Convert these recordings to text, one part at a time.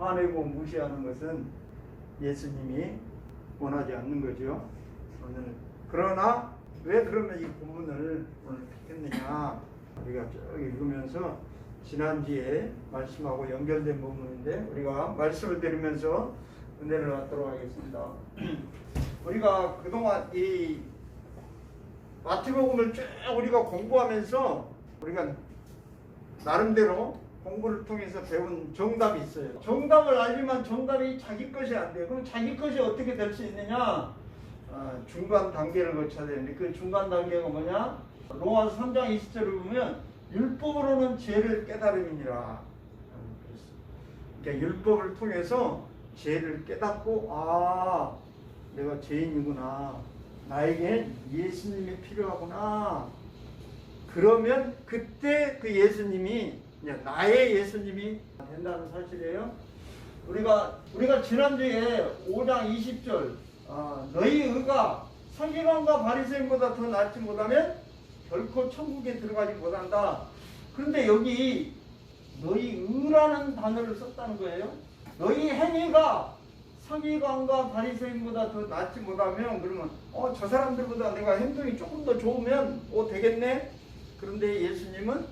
화내고 무시하는 것은 예수님이 원하지 않는 거죠. 오늘 그러나 왜 그러면 이 본문을 오늘 픽했느냐, 우리가 쭉 읽으면서 지난주에 말씀하고 연결된 부분인데 우리가 말씀을 드리면서 은혜를 받도록 하겠습니다. 우리가 그동안 이 마태복음을 쭉 우리가 공부하면서 우리가 나름대로 공부를 통해서 배운 정답이 있어요. 정답을 알지만 정답이 자기 것이 안 돼요. 그럼 자기 것이 어떻게 될 수 있느냐? 중간 단계를 거쳐야 되는데 그 중간 단계가 뭐냐? 로마서 3장 20절을 보면 율법으로는 죄를 깨달음이니라. 그러니까 율법을 통해서 죄를 깨닫고 내가 죄인이구나. 나에게 예수님이 필요하구나. 그러면 그때 그 예수님이 나의 예수님이 된다는 사실이에요. 우리가 지난주에 5장 20절 너희 의가 서기관과 바리새인보다 더 낫지 못하면 결코 천국에 들어가지 못한다. 그런데 여기 너희 의라는 단어를 썼다는 거예요. 너희 행위가 서기관과 바리새인보다 더 낫지 못하면 그러면 저 사람들보다 내가 행동이 조금 더 좋으면 되겠네. 그런데 예수님은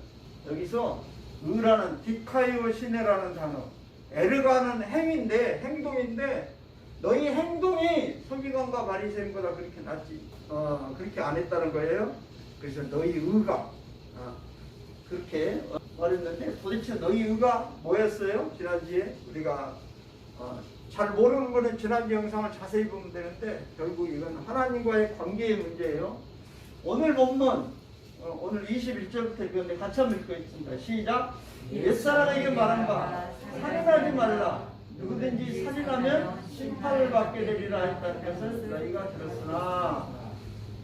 여기서 의라는 디카이오 시네라는 단어, 에르가는 행동인데 너희 행동이 서기관과 바리새인보다 그렇게 낫지 그렇게 안 했다는 거예요. 그래서 너희 의가 그렇게 말했는데 도대체 너희 의가 뭐였어요? 지난주에 우리가 잘 모르는 거는 지난주 영상을 자세히 보면 되는데 결국 이건 하나님과의 관계의 문제예요. 오늘 본문 오늘 21절부터 읽었는데 같이 한번 읽겠습니다. 시작. 옛사람에게 말한 바 살인하지 말라. 누구든지 살인하면 심판을 받게 되리라 했다는 것을 너희가 들었으나,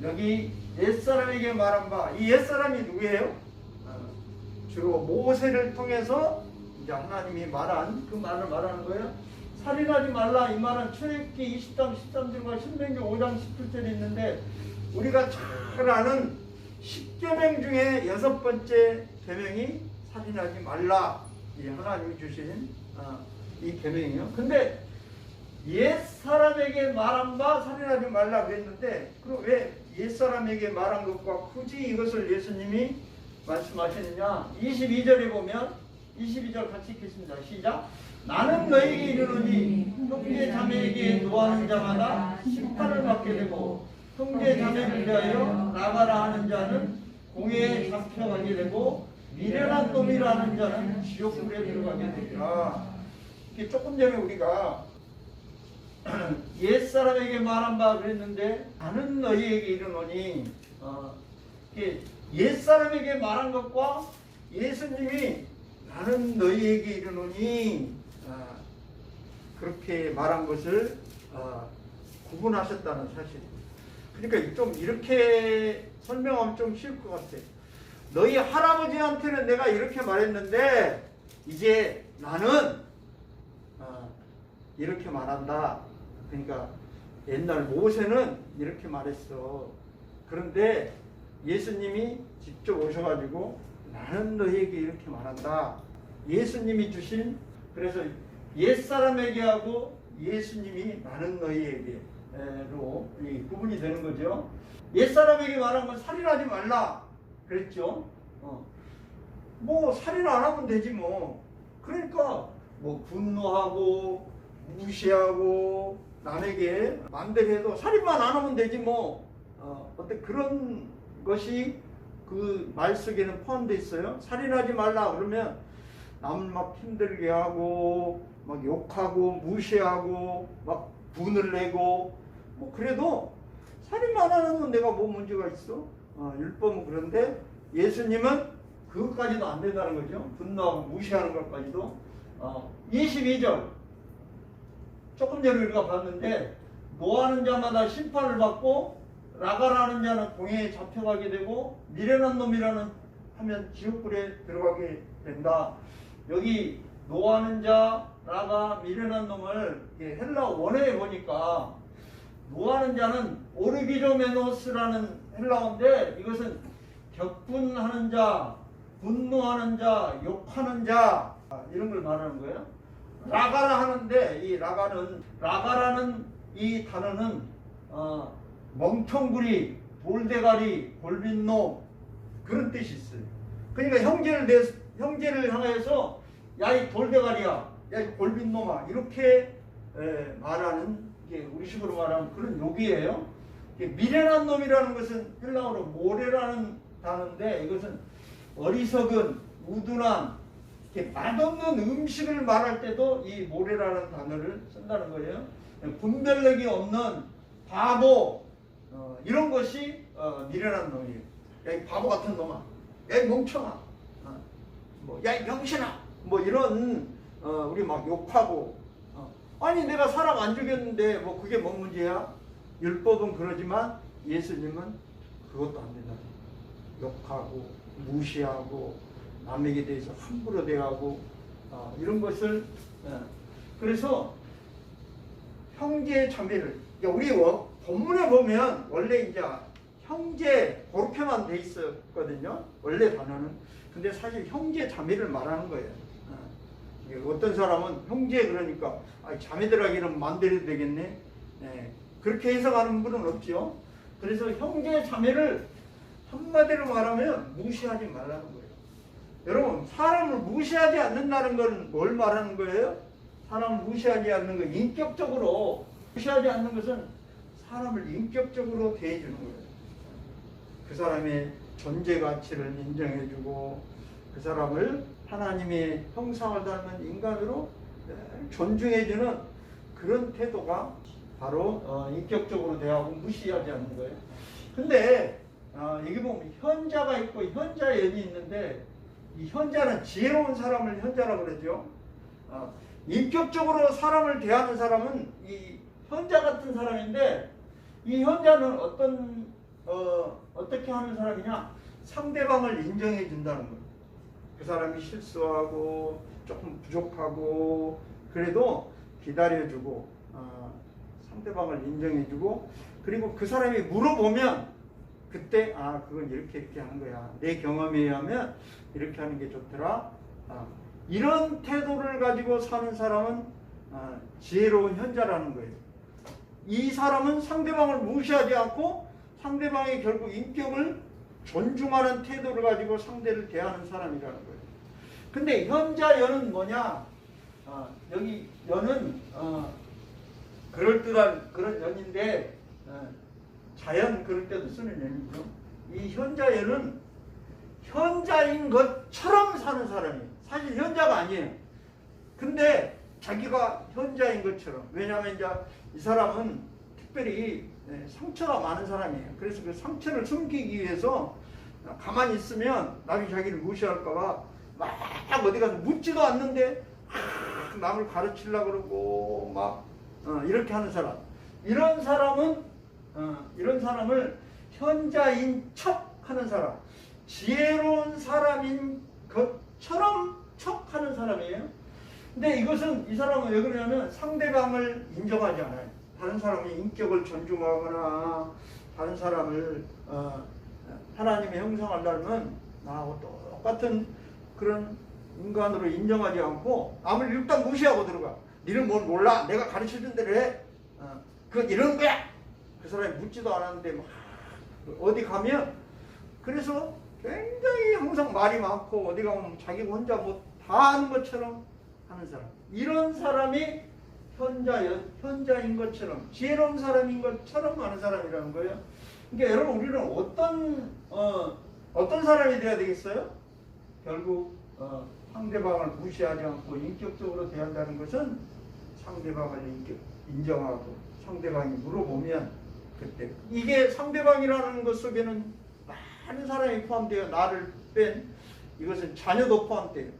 여기 옛사람에게 말한 바, 이 옛사람이 누구예요? 주로 모세를 통해서 이제 하나님이 말한 그 말을 말하는 거예요. 살인하지 말라 이 말은 출애굽기 20장 13절과 신명기 5장 17절에 있는데 우리가 잘 아는 10계명 중에 6번째 계명이 살인하지 말라, 이 하나님이 주신 이 계명이에요. 근데 옛사람에게 말한 바 살인하지 말라 그랬는데 그럼 왜 옛사람에게 말한 것과 굳이 이것을 예수님이 말씀하시느냐? 22절에 보면 22절 같이 읽겠습니다. 시작. 나는 너희에게 이르노니 형제 자매에게 노하는 자마다 심판을 받게 되고 형제 자매를 위하여 나가라 하는 자는 공회에 잡혀가게 되고 미련한 놈이라는 자는 지옥불에 들어가게 되리라. 조금 전에 우리가 옛사람에게 말한 바 그랬는데 나는 너희에게 이르노니 옛사람에게 말한 것과 예수님이 나는 너희에게 이르노니 그렇게 말한 것을 구분하셨다는 사실. 그러니까 좀 이렇게 설명하면 좀 쉬울 것 같아. 너희 할아버지한테는 내가 이렇게 말했는데 이제 나는 이렇게 말한다. 그러니까 옛날 모세는 이렇게 말했어. 그런데 예수님이 직접 오셔가지고 나는 너희에게 이렇게 말한다. 예수님이 주신, 그래서 옛사람에게 하고 예수님이 나는 너희에게로 구분이 되는 거죠. 옛사람에게 말한 건 살인하지 말라 그랬죠. 뭐 살인 안 하면 되지 뭐. 그러니까 뭐 분노하고 무시하고 남에게 마음대로 해도 살인만 안 하면 되지 뭐. 어때 그런 것이 그 말 속에는 포함되어 있어요. 살인하지 말라 그러면 남을 막 힘들게 하고 막 욕하고 무시하고 막 분을 내고 뭐 그래도 살인만 안 하면 내가 뭐 문제가 있어? 율법은 그런데 예수님은 그것까지도 안 된다는 거죠. 분노하고 무시하는 것까지도. 22절 조금 전에 우리가 봤는데 노하는 자마다 심판을 받고 라가라는 자는 공회에 잡혀가게 되고 미련한 놈이라는 하면 지옥불에 들어가게 된다. 여기 노하는 자, 라가, 미련한 놈을 헬라 원어에 보니까 노하는 자는 오르기조메노스라는 헬라어인데 이것은 격분하는 자, 분노하는 자, 욕하는 자 이런 걸 말하는 거예요. 라가라 하는데 이 라가라는 이 단어는 멍텅구리, 돌대가리, 골빈놈 그런 뜻이 있어요. 그러니까 형제를 향해서 야 이 돌대가리야, 야 이 골빈놈아 이렇게 말하는 게 우리식으로 말하면 그런 욕이에요. 미련한 놈이라는 것은 헬라어로 모레라는 단어인데 이것은 어리석은, 우둔한, 맛없는 음식을 말할 때도 이 모레라는 단어를 쓴다는 거예요. 분별력이 없는 바보 이런 것이 미련한 놈이에요. 야 이 바보 같은 놈아, 야 이 멍청아, 야 이 병신아, 뭐 이런 우리 막 욕하고 아니 내가 사람 안 죽였는데 뭐 그게 뭔 문제야? 율법은 그러지만 예수님은 그것도 안 된다. 욕하고 무시하고 남에게 대해서 함부로 대하고 이런 것을 그래서 형제 자매를 우리 본문에 보면 원래 이제 형제 그렇게만 돼 있었거든요. 원래 단어는. 근데 사실 형제 자매를 말하는 거예요. 어떤 사람은 형제 그러니까 자매들하기는 마음대로 되겠네. 그렇게 해석하는 분은 없죠. 그래서 형제 자매를 한마디로 말하면 무시하지 말라는 거예요. 여러분 사람을 무시하지 않는다는 건 뭘 말하는 거예요? 사람을 무시하지 않는 거 인격적으로 무시하지 않는 것은 사람을 인격적으로 대해주는 거예요. 그 사람의 존재 가치를 인정해주고 그 사람을 하나님의 형상을 닮은 인간으로 존중해주는 그런 태도가 바로 인격적으로 대하고 무시하지 않는 거예요. 근데 여기 보면 현자가 있고 현자연이 있는데 이 현자는 지혜로운 사람을 현자라고 그러죠. 인격적으로 사람을 대하는 사람은 이 현자 같은 사람인데 이 현자는 어떻게 하는 사람이냐? 상대방을 인정해 준다는 거예요. 그 사람이 실수하고 조금 부족하고 그래도 기다려주고 상대방을 인정해주고 그리고 그 사람이 물어보면 그때 그건 이렇게 하는 거야. 내 경험에 의하면 이렇게 하는 게 좋더라. 이런 태도를 가지고 사는 사람은 지혜로운 현자라는 거예요. 이 사람은 상대방을 무시하지 않고 상대방의 결국 인격을 존중하는 태도를 가지고 상대를 대하는 사람이라는 거예요. 근데 현자연은 뭐냐? 여기 연은 그럴듯한 그런 연인데 자연 그럴 때도 쓰는 연이죠. 이 현자연은 현자인 것처럼 사는 사람이에요. 사실 현자가 아니에요. 근데 자기가 현자인 것처럼. 왜냐하면 이제 이 사람은 특별히 상처가 많은 사람이에요. 그래서 그 상처를 숨기기 위해서 가만히 있으면 남이 자기를 무시할까봐 막 어디 가서 묻지도 않는데 남을 가르치려고 그러고 막 이렇게 하는 사람. 이런 사람을 현자인 척 하는 사람. 지혜로운 사람인 것처럼 척 하는 사람이에요. 근데 이 사람은 왜 그러냐면 상대방을 인정하지 않아요. 다른 사람의 인격을 존중하거나 다른 사람을 하나님의 형상을 닮은 나하고 똑같은 그런 인간으로 인정하지 않고 남을 일단 무시하고 들어가. 니는 뭘 몰라? 내가 가르쳐준 대로 해. 그건 이런 거야. 그 사람이 묻지도 않았는데 막 어디 가면 그래서 굉장히 항상 말이 많고 어디 가면 자기가 혼자 뭐 다 아는 것처럼 하는 사람. 이런 사람이 현자인 것처럼 지혜로운 사람인 것처럼 하는 사람이라는 거예요. 그러니까 여러분 우리는 어떤 사람이 돼야 되겠어요? 결국 상대방을 무시하지 않고 인격적으로 대한다는 것은 상대방을 인정하고 상대방이 물어보면 그때 이게 상대방이라는 것 속에는 많은 사람이 포함되어 나를 뺀 이것은 자녀도 포함돼요.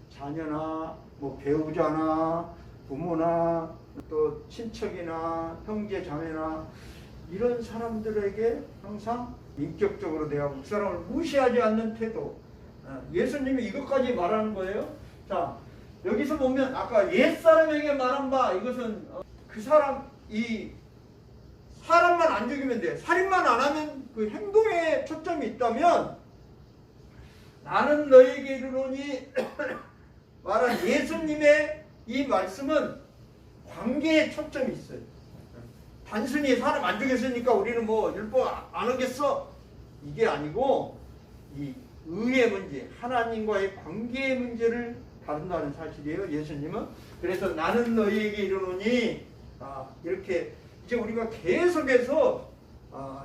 자녀나 뭐 배우자나 부모나 또 친척이나 형제 자매나 이런 사람들에게 항상 인격적으로 대하고 그 사람을 무시하지 않는 태도. 예수님이 이것까지 말하는 거예요. 자, 여기서 보면 아까 옛사람에게 말한 바 이것은 그 사람 사람만 안 죽이면 돼. 살인만 안 하면 그 행동에 초점이 있다면 나는 너에게 이르노니 말한 예수님의 이 말씀은 관계에 초점이 있어요. 단순히 사람 안 죽였으니까 우리는 뭐 율법 안 하겠어 이게 아니고 이 의의 문제, 하나님과의 관계의 문제를 다룬다는 사실이에요. 예수님은. 그래서 나는 너희에게 이르노니 이렇게 이제 우리가 계속해서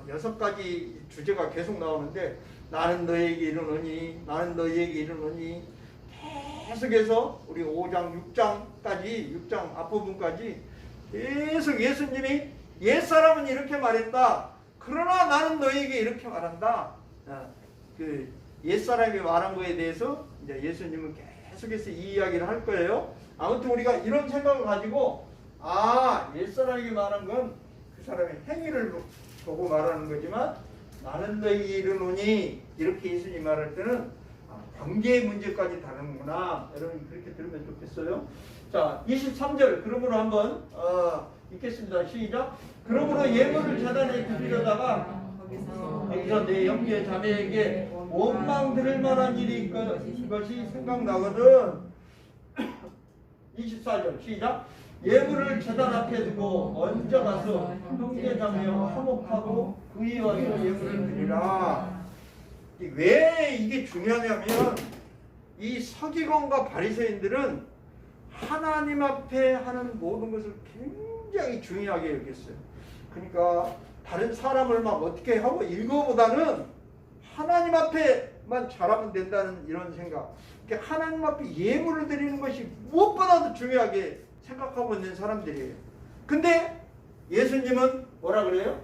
6가지 주제가 계속 나오는데 나는 너희에게 이르노니 나는 너희에게 이르노니 계속해서 우리 5장 6장까지 6장 앞부분까지 계속 예수님이 옛사람은 이렇게 말했다. 그러나 나는 너희에게 이렇게 말한다. 그 옛사람이 말한 거에 대해서 이제 예수님은 계속해서 이 이야기를 할 거예요. 아무튼 우리가 이런 생각을 가지고 옛사람이 말한 건 그 사람의 행위를 보고 말하는 거지만 나는 너희에게 이르노니 이렇게 예수님이 말할 때는 관계의 문제까지 다루는구나. 여러분 그렇게 들으면 좋겠어요. 자 23절 그러므로 한번 읽겠습니다. 시작. 그러므로 예물을 제단에 드리려다가 여기서 내 형제 자매에게 원망 들을 만한 일이 것이 생각나거든. 24절 시작. 예물을 제단 앞에 두고 먼저 가서 형제 자매와 화목하고 그에 와서 예물을 드리라. 왜 이게 중요하냐면 이 서기관과 바리새인들은 하나님 앞에 하는 모든 것을 굉장히 중요하게 여겼어요. 그러니까 다른 사람을 막 어떻게 하고 이거보다는 하나님 앞에만 잘하면 된다는 이런 생각. 그러니까 하나님 앞에 예물을 드리는 것이 무엇보다도 중요하게 생각하고 있는 사람들이에요. 근데 예수님은 뭐라 그래요?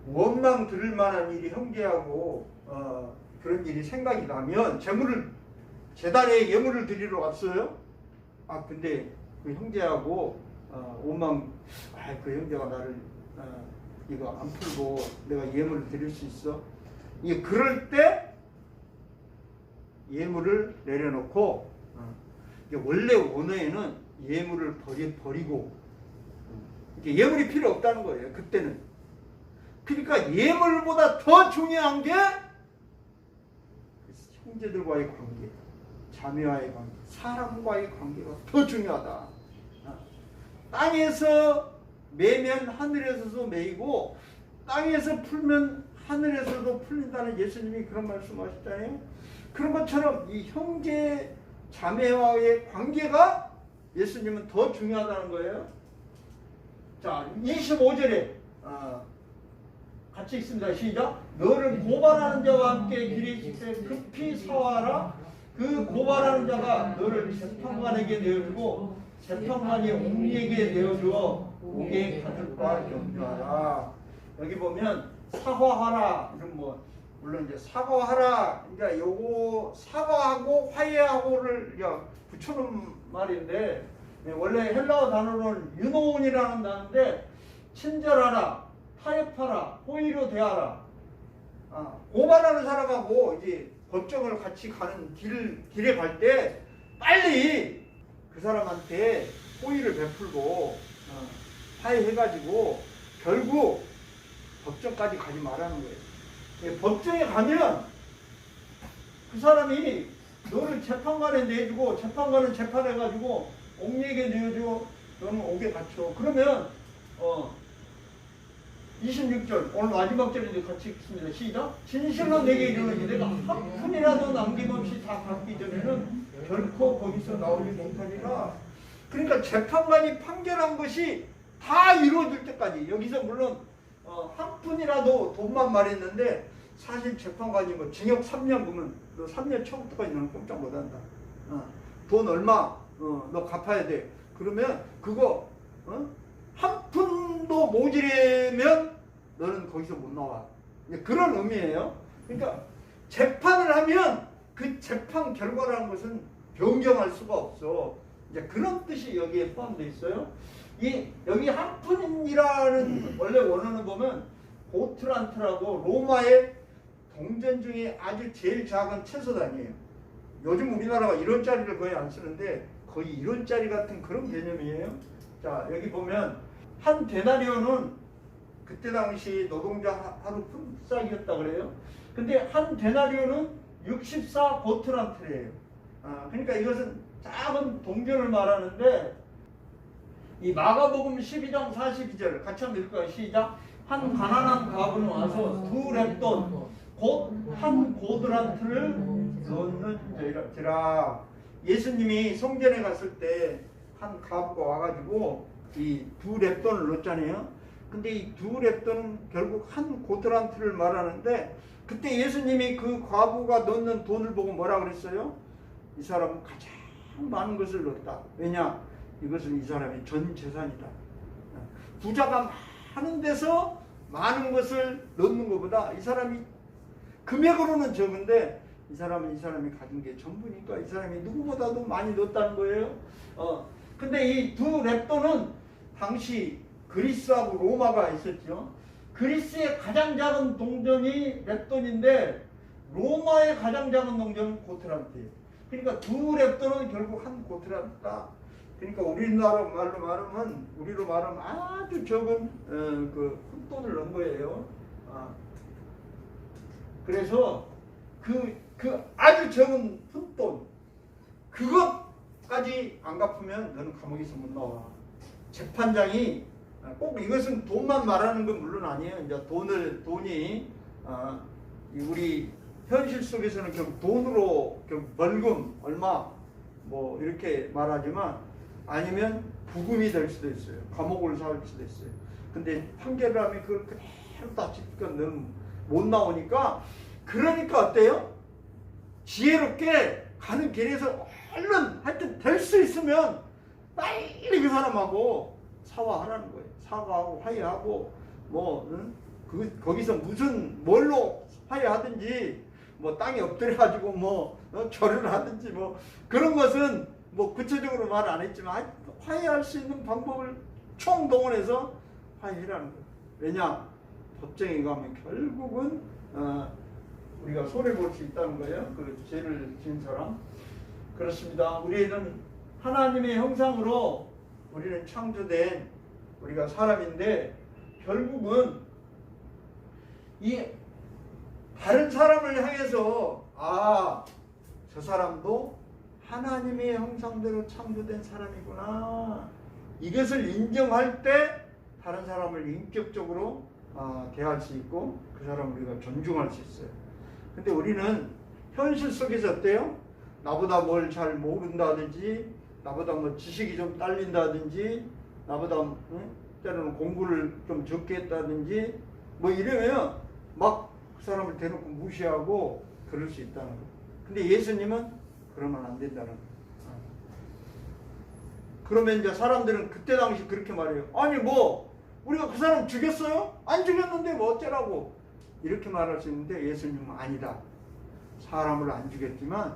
원망 들을 만한 일이 형제하고 그런 일이 생각이 나면 제단에 예물을 드리러 왔어요. 근데 그 형제하고 원망 그 형제가 나를 이거 안 풀고 내가 예물을 드릴 수 있어? 그럴 때 예물을 내려놓고 원래 원어에는 예물을 버리고 예물이 필요 없다는 거예요. 그때는. 그러니까 예물보다 더 중요한 게 형제들과의 관계, 자매와의 관계, 사람과의 관계가 더 중요하다. 땅에서 매면 하늘에서도 매이고 땅에서 풀면 하늘에서도 풀린다는 예수님이 그런 말씀하셨잖아요. 그런 것처럼 이 형제 자매와의 관계가 예수님은 더 중요하다는 거예요. 자 25절에 같이 읽습니다. 시작. 너를 고발하는 자와 함께 길에 있을 때 급히 사와라. 그 고발하는 자가 너를 재판관에게 내어주고 재판관이 옹리에게 내어주어 옥에 가둘까 염려하라. 여기 보면 사과하라. 이런 물론 이제 사과하라. 그러니까 요거 사과하고 화해하고를 붙여놓은 말인데 원래 헬라어 단어로는 유노온이라는 단어인데 친절하라, 타협하라, 호의로 대하라. 고발하는 사람하고 이제 법정을 같이 가는 길에 갈 때 빨리 그 사람한테 호의를 베풀고 화해해가지고 결국 법정까지 가지 말라는 거예요. 법정에 가면 그 사람이 너를 재판관에 내주고 재판관은 재판해가지고 옥리에게 내어주고 너는 옥에 갇혀. 그러면 26절 오늘 마지막 절인데 같이 읽습니다. 시작. 진실로 내게 이르노니 내가 한 푼이라도 남김없이 다 갚기 전에는 결코 거기서 나오지 못하리라. 그러니까 재판관이 판결한 것이 다 이루어질 때까지 여기서 물론 한 푼이라도 돈만 말했는데 사실 재판관이 징역 3년 그러면 너 3년 처음부터까지 너는 꼼짝 못한다. 돈 얼마 너 갚아야 돼. 그러면 그거 한 푼도 모자라면 너는 거기서 못 나와. 그런 의미예요. 그러니까 재판을 하면 그 재판 결과라는 것은 변경할 수가 없어. 이제 그런 뜻이 여기에 포함되어 있어요. 여기 한 푼이라는 원래 원어는 보면 고트란트라고 로마의 동전 중에 아주 제일 작은 채소단이에요. 요즘 우리나라가 1원짜리를 거의 안 쓰는데 거의 1원짜리 같은 그런 개념이에요. 자 여기 보면 한 데나리온은 그때 당시 노동자 하루 품삯이었다 그래요. 근데 한 데나리온은 64 고트란트래요. 그러니까 이것은 작은 동전을 말하는데 이 마가복음 12장 42절 같이 한번 읽을까요? 시작. 한 가난한 과부는 와서 두 렙돈 곧 한 고드란트를 넣는지라. 예수님이 성전에 갔을 때 한 과부가 와가지고 이 두 렙돈을 넣었잖아요. 근데 이 두 렙돈은 결국 한 고드란트를 말하는데 그때 예수님이 그 과부가 넣는 돈을 보고 뭐라 그랬어요? 이 사람은 가장 많은 것을 넣었다. 왜냐? 이것은 이 사람의 전 재산이다. 부자가 많은 데서 많은 것을 넣는 것보다 이 사람이 금액으로는 적은데 이 사람이 가진 게 전부니까 이 사람이 누구보다도 많이 넣었다는 거예요. 근데 이 두 렙돈은 당시 그리스하고 로마가 있었죠. 그리스의 가장 작은 동전이 렙돈인데 로마의 가장 작은 동전은 고트란트예요. 그러니까 두 렙돈은 결국 한 고트란트다. 그러니까 우리나라 우리로 말하면 아주 적은 그 푼돈을 넣은 거예요. 그래서 그 아주 적은 푼돈 그것까지 안 갚으면 너는 감옥에서 못 나와. 재판장이 꼭 이것은 돈만 말하는 건 물론 아니에요. 이제 돈이 우리 현실 속에서는 결국 돈으로 결국 벌금 얼마 뭐 이렇게 말하지만 아니면 부금이 될 수도 있어요. 감옥을 살 수도 있어요. 근데 판결을 하면 그걸 그대로 다 지키니까 너는 못 나오니까 그러니까 어때요? 지혜롭게 가는 길에서 얼른 하여튼 될 수 있으면 빨리 그 사람하고 사과하라는 거예요. 사과하고 화해하고 거기서 무슨 뭘로 화해하든지 뭐 땅에 엎드려가지고 절을 하든지 뭐 그런 것은 뭐 구체적으로 말 안 했지만 화해할 수 있는 방법을 총동원해서 화해하라는 거예요. 왜냐? 법정에 가면 결국은 우리가 손해볼 수 있다는 거예요. 그 죄를 지은 사람. 그렇습니다. 우리는 하나님의 형상으로 우리는 창조된 우리가 사람인데 결국은 이 다른 사람을 향해서 저 사람도 하나님의 형상대로 창조된 사람이구나. 이것을 인정할 때 다른 사람을 인격적으로 대할 수 있고 그 사람을 우리가 존중할 수 있어요. 근데 우리는 현실 속에서 어때요? 나보다 뭘 잘 모른다든지 나보다 뭐 지식이 좀 딸린다든지 나보다 때로는 공부를 좀 적게 했다든지 뭐 이러면 막 그 사람을 대놓고 무시하고 그럴 수 있다는 거예요. 근데 예수님은 그러면 안 된다는 거예요. 그러면 이제 사람들은 그때 당시 그렇게 말해요. 아니 뭐 우리가 그 사람 죽였어요? 안 죽였는데 뭐 어쩌라고 이렇게 말할 수 있는데 예수님은 아니다. 사람을 안 죽였지만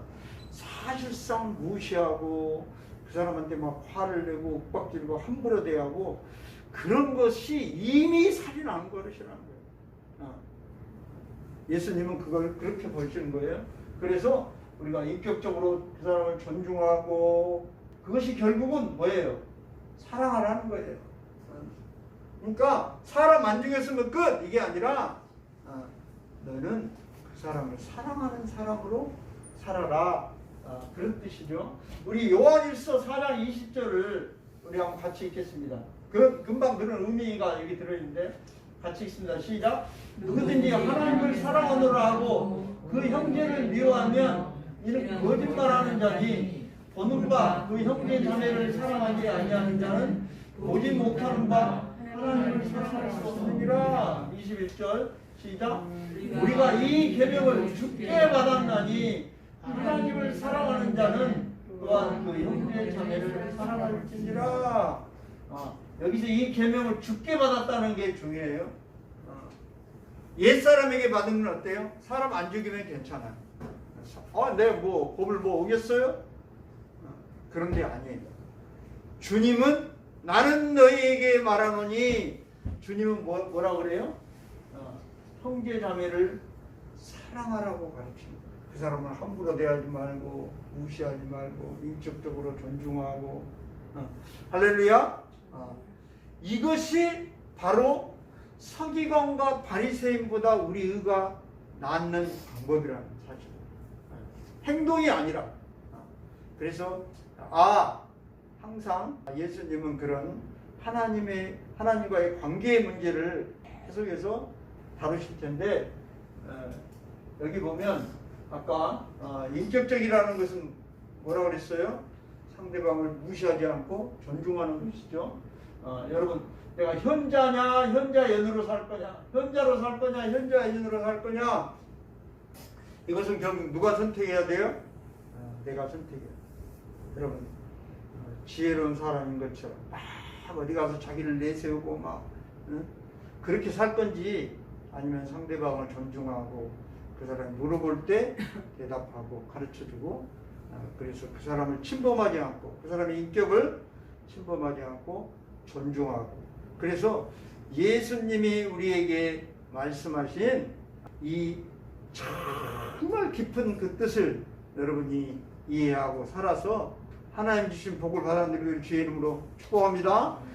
사실상 무시하고 그 사람한테 막 화를 내고 윽박지르고 함부로 대하고 그런 것이 이미 살인한 것이라는 거예요. 예수님은 그걸 그렇게 보시는 거예요. 그래서 우리가 인격적으로 그 사람을 존중하고 그것이 결국은 뭐예요? 사랑하라는 거예요. 그러니까 사람 안 죽였으면 끝! 이게 아니라 너는 그 사람을 사랑하는 사람으로 살아라. 그런 뜻이죠. 우리 요한일서 4장 20절을 우리 한번 같이 읽겠습니다. 금방 그런 의미가 여기 들어있는데 같이 읽습니다. 시작. 누구든지 하나님을 사랑하노라 하고 그 형제를 미워하면 이는 거짓말하는 자니 보는 바 그 형제 자매를 사랑하지 아니하는 자는 보지 못하는 바 하나님을 사랑할 수 없느니라. 21절 시작. 우리가 이 계명을 주께 받았나니 하나님을 사랑하는 자는 또한 그 형제 자매를 사랑할지니라. 여기서 이 계명을 주께 받았다는 게 중요해요. 옛사람에게 받은 건 어때요? 사람 안 죽이면 괜찮아요. 내가 뭐 법을 어겼어요? 그런 게 아니에요. 주님은 나는 너희에게 말하노니 주님은 뭐라 그래요? 형제 자매를 사랑하라고 가르칩니다. 그 사람을 함부로 대하지 말고 무시하지 말고 인격적으로 존중하고 할렐루야. 이것이 바로 서기관과 바리새인보다 우리 의가 낫는 방법이라는 사실. 행동이 아니라 그래서 항상 예수님은 그런 하나님과의 관계의 문제를 계속해서 다루실 텐데, 여기 보면 아까 인격적이라는 것은 뭐라고 그랬어요? 상대방을 무시하지 않고 존중하는 것이죠. 여러분, 내가 현자냐 현자연으로 살 거냐, 현자로 살 거냐 현자연으로 살 거냐, 이것은 결국 누가 선택해야 돼요? 내가 선택해요. 여러분, 지혜로운 사람인 것처럼 막 어디 가서 자기를 내세우고 막 그렇게 살 건지, 아니면 상대방을 존중하고 그 사람이 물어볼 때 대답하고 가르쳐주고, 그래서 그 사람을 침범하지 않고, 그 사람의 인격을 침범하지 않고 존중하고, 그래서 예수님이 우리에게 말씀하신 이 정말 깊은 그 뜻을 여러분이 이해하고 살아서 하나님 주신 복을 받아들이길 주의 이름으로 축복합니다.